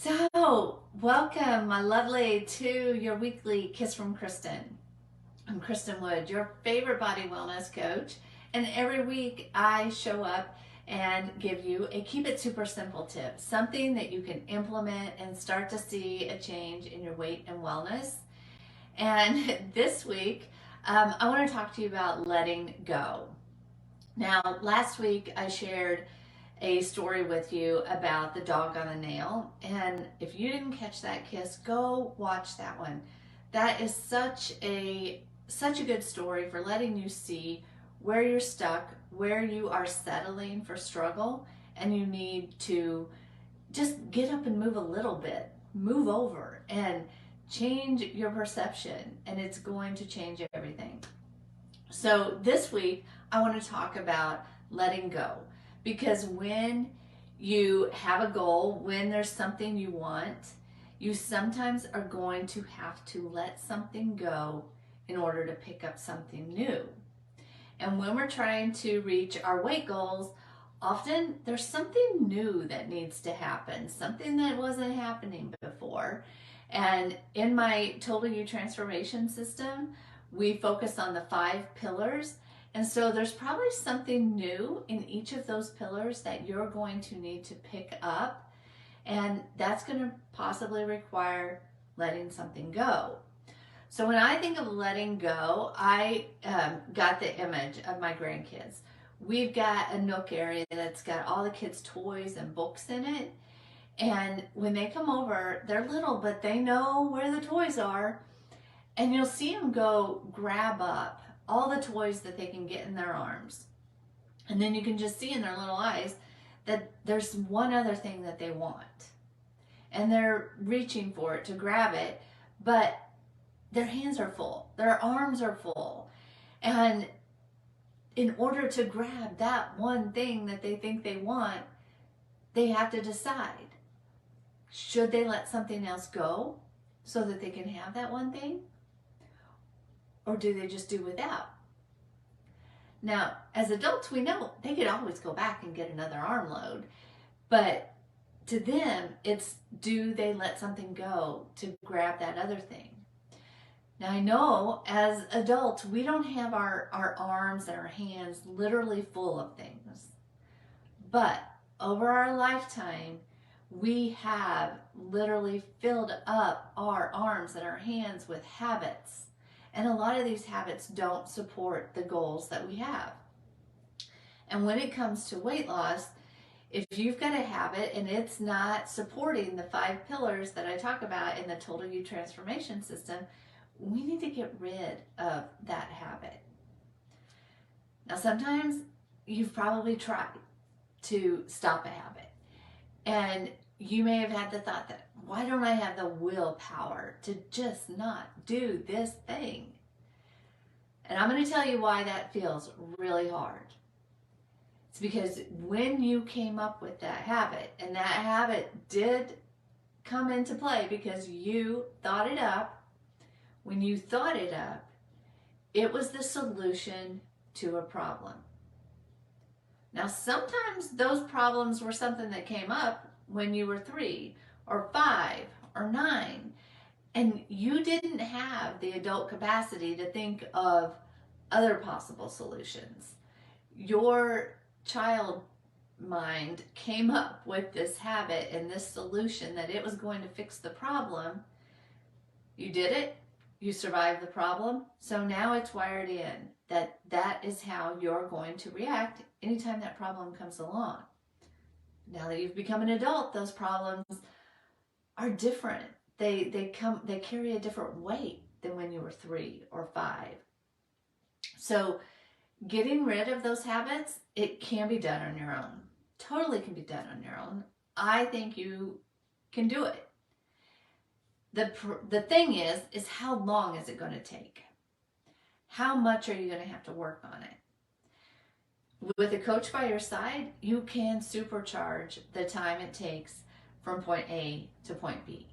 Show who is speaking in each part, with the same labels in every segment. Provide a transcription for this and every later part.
Speaker 1: Welcome, my lovely, to your weekly Kiss from Kristin. I'm Kristin Wood, your favorite body wellness coach, and every week I show up and give you a keep it super simple tip, something that you can implement and start to see a change in your weight and wellness. And this week, I want to talk to you about letting go. Now, last week I shared a story with you about the dog on a nail, and if you didn't catch that, Kiss, go watch that one. That is such a good story for letting you see where you're stuck, where you are settling for struggle, and you need to just get up and move a little bit, move over and change your perception, and it's going to change everything. So this week, I want to talk about letting go, because when you have a goal, when there's something you want, you sometimes are going to have to let something go in order to pick up something new. And when we're trying to reach our weight goals, often there's something new that needs to happen, something that wasn't happening before. And in my Total You Transformation System, we focus on the 5 pillars. And so there's probably something new in each of those pillars that you're going to need to pick up. And that's going to possibly require letting something go. So when I think of letting go, I got the image of my grandkids. We've got a nook area that's got all the kids' toys and books in it. And when they come over, they're little, but they know where the toys are. And you'll see them go grab up all the toys that they can get in their arms. And then you can just see in their little eyes that there's one other thing that they want. And they're reaching for it to grab it, but their hands are full, their arms are full. And in order to grab that one thing that they think they want, they have to decide, should they let something else go so that they can have that one thing? Or do they just do without? Now, as adults, we know they could always go back and get another armload, but to them, it's, do they let something go to grab that other thing? Now, I know as adults, we don't have our arms and our hands literally full of things, but over our lifetime, we have literally filled up our arms and our hands with habits. And a lot of these habits don't support the goals that we have. And when it comes to weight loss, if you've got a habit and it's not supporting the 5 pillars that I talk about in the Total You Transformation System, we need to get rid of that habit. Now, sometimes you've probably tried to stop a habit, and you may have had the thought that, why don't I have the willpower to just not do this thing? And I'm going to tell you why that feels really hard. It's because when you came up with that habit, and that habit did come into play because you thought it up, when you thought it up, it was the solution to a problem. Now, sometimes those problems were something that came up when you were 3 or 5 or 9, and you didn't have the adult capacity to think of other possible solutions. Your child mind came up with this habit and this solution that it was going to fix the problem. You did it. You survived the problem. So now it's wired in that that is how you're going to react anytime that problem comes along. Now that you've become an adult, those problems are different. They carry a different weight than when you were 3 or 5. So getting rid of those habits, it can be done on your own. Totally can be done on your own. I think you can do it. The thing is how long is it going to take? How much are you going to have to work on it? With a coach by your side, you can supercharge the time it takes from point A to point B.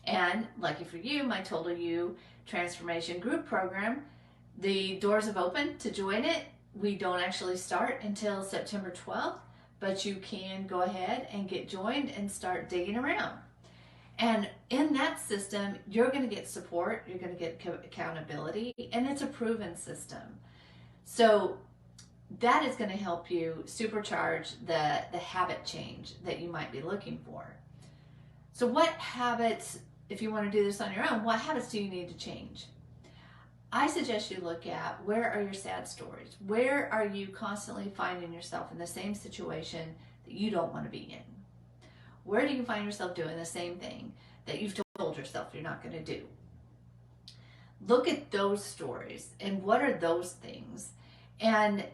Speaker 1: And lucky for you, my Total You Transformation Group Program, the doors have opened to join it. We don't actually start until September 12th, but you can go ahead and get joined and start digging around. And in that system, you're going to get support, you're going to get accountability, and it's a proven system. So that is going to help you supercharge the habit change that you might be looking for. So what habits, if you want to do this on your own, what habits do you need to change? I suggest you look at, where are your sad stories? Where are you constantly finding yourself in the same situation that you don't want to be in? Where do you find yourself doing the same thing that you've told yourself you're not going to do? Look at those stories and what are those things, and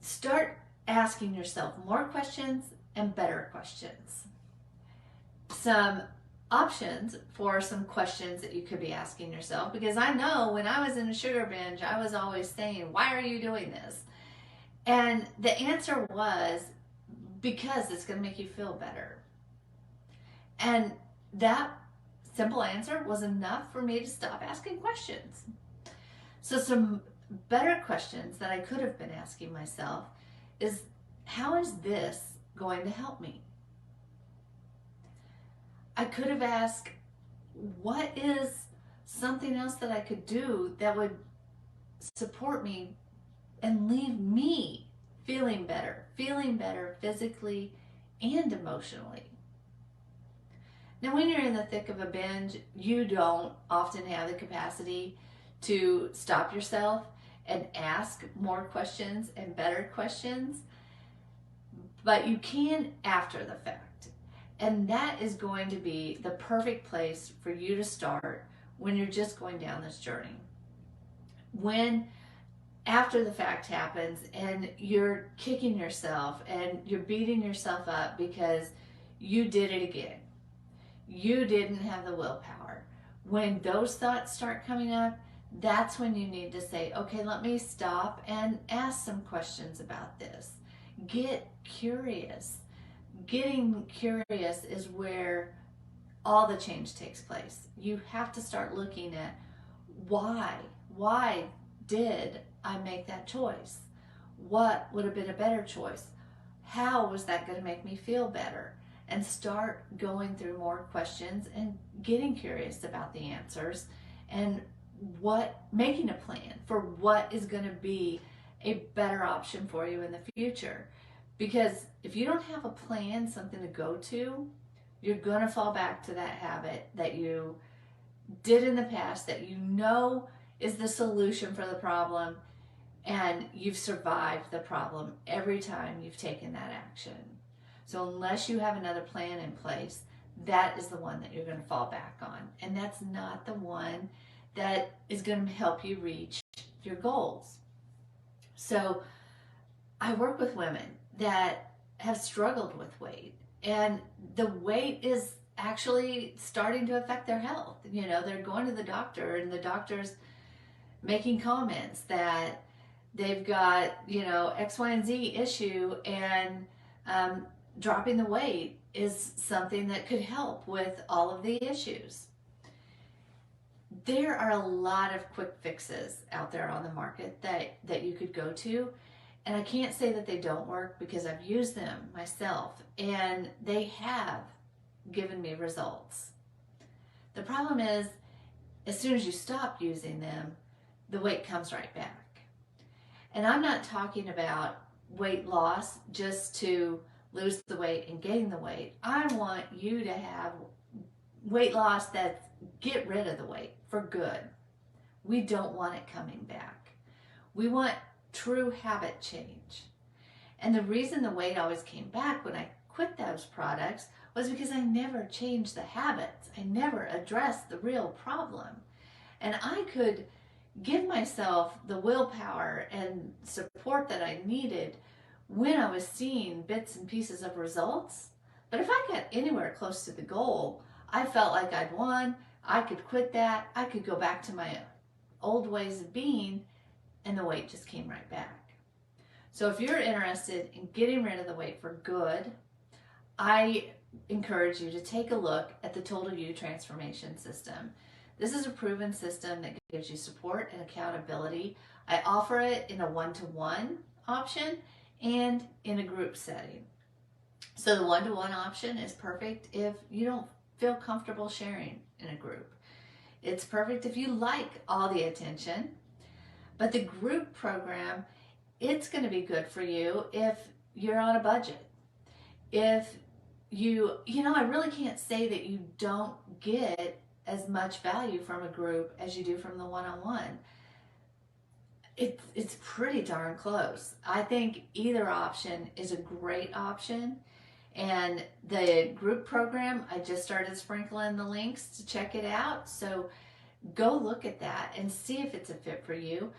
Speaker 1: start asking yourself more questions and better questions. Some options for some questions that you could be asking yourself, because I know when I was in a sugar binge, I was always saying, why are you doing this? And the answer was, because it's going to make you feel better. And that simple answer was enough for me to stop asking questions. So some better questions that I could have been asking myself is, how is this going to help me? I could have asked, what is something else that I could do that would support me and leave me feeling better physically and emotionally. Now, when you're in the thick of a binge, you don't often have the capacity to stop yourself and ask more questions and better questions, but you can after the fact. And that is going to be the perfect place for you to start when you're just going down this journey. When after the fact happens and you're kicking yourself and you're beating yourself up because you did it again, you didn't have the willpower. When those thoughts start coming up, that's when you need to say, okay, let me stop and ask some questions about this. Get curious. Getting curious is where all the change takes place. You have to start looking at why did I make that choice? What would have been a better choice? How was that going to make me feel better? And start going through more questions and getting curious about the answers, and making a plan for what is going to be a better option for you in the future. Because if you don't have a plan, something to go to, you're going to fall back to that habit that you did in the past, that you know is the solution for the problem, and you've survived the problem every time you've taken that action. So unless you have another plan in place, that is the one that you're going to fall back on. And that's not the one that is going to help you reach your goals. So I work with women that have struggled with weight, and the weight is actually starting to affect their health. You know, they're going to the doctor and the doctor's making comments that they've got, you know, X, Y, and Z issue, and dropping the weight is something that could help with all of the issues. There are a lot of quick fixes out there on the market that you could go to. And I can't say that they don't work, because I've used them myself and they have given me results. The problem is, as soon as you stop using them, the weight comes right back. And I'm not talking about weight loss just to lose the weight and gain the weight. I want you to have weight loss that get rid of the weight for good. We don't want it coming back. We want true habit change. And the reason the weight always came back when I quit those products was because I never changed the habits. I never addressed the real problem. And I could give myself the willpower and support that I needed when I was seeing bits and pieces of results. But if I got anywhere close to the goal, I felt like I'd won. I could quit that. I could go back to my old ways of being, and the weight just came right back. So if you're interested in getting rid of the weight for good, I encourage you to take a look at the Total You Transformation System. This is a proven system that gives you support and accountability. I offer it in a one-to-one option and in a group setting. So the one-to-one option is perfect if you don't feel comfortable sharing in a group. It's perfect if you like all the attention. But the group program, it's going to be good for you if you're on a budget. If I really can't say that you don't get as much value from a group as you do from the one-on-one. It's pretty darn close. I think either option is a great option. And the group program, I just started sprinkling the links to check it out. So go look at that and see if it's a fit for you.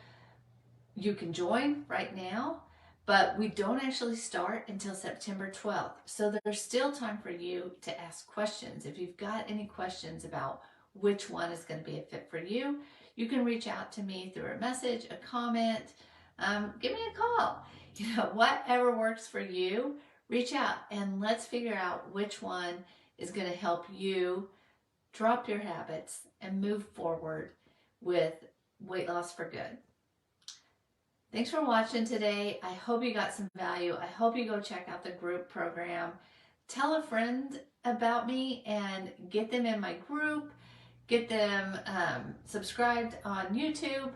Speaker 1: You can join right now, but we don't actually start until September 12th. So there's still time for you to ask questions. If you've got any questions about which one is going to be a fit for you, you can reach out to me through a message, a comment, give me a call. Whatever works for you, reach out and let's figure out which one is going to help you drop your habits and move forward with weight loss for good. Thanks for watching today. I hope you got some value. I hope you go check out the group program. Tell a friend about me and get them in my group. Get them subscribed on YouTube.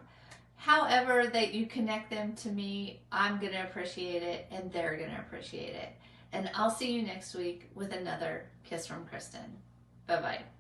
Speaker 1: However that you connect them to me, I'm going to appreciate it and they're going to appreciate it. And I'll see you next week with another Kiss from Kristin. Bye-bye.